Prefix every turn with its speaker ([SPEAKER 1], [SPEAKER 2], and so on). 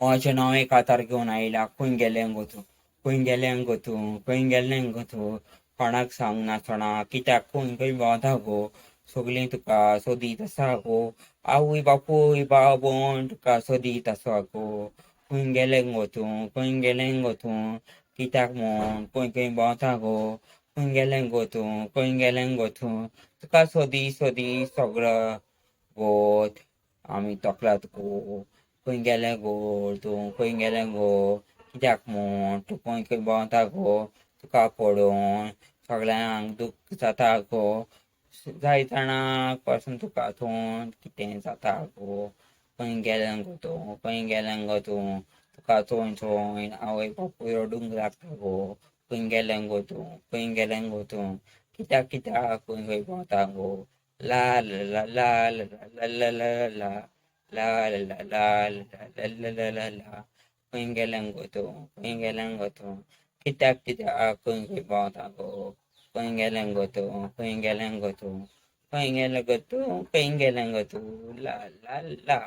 [SPEAKER 1] माझे नाव एक आतार घेऊन आयला खंय गेलें गो तूं खंय गेलें गो तूं खंय गेलें गो तूं कोणाक सांग नासतना कित्याक खंय खंय भोंवता गो सगळीं तुका सोदीत आसा गो आवय बापूय भाव भयण तुका सोदीत आसा गो खंय गेलें गो तूं खंय गेलें गो तूं कित्याक म्हूण खंय खंय भोंवता गो खंय गेलें गो तूं खंय गेलें गो तूं तुका सोदी सोदी सगळो गोठ आमी तकलात गो खंय गेलें गो तूं खंय गेलें गो कित्याक म्हूण तूं खंय खंय भोंवता गो तुका पळोवन सगळ्यांक दूख जाता गो जाय जाणांक पासून तुका थंय कितें जाता गो खंय गेलें गो तूं खंय गेलें गो तूं तुका थंय थंय आवय बापूय रडूंक लागता गो खंय गेलें गो तूं खंय गेलें गो तूं कित्याक कित्याक खंय खंय भोंवता गो ला ला ला ला ला ला ला ला ला ला ला ला ला ला ला ला खंय गेलें गो तूं खंय गेलें गो तूं कित्याक कित्याक खंय खंय भोंवता गो खंय गेलें गो तूं खंय गेलें गो तूं खंय गेलें गो तूं खंय गेलें गो तूं ला ला ला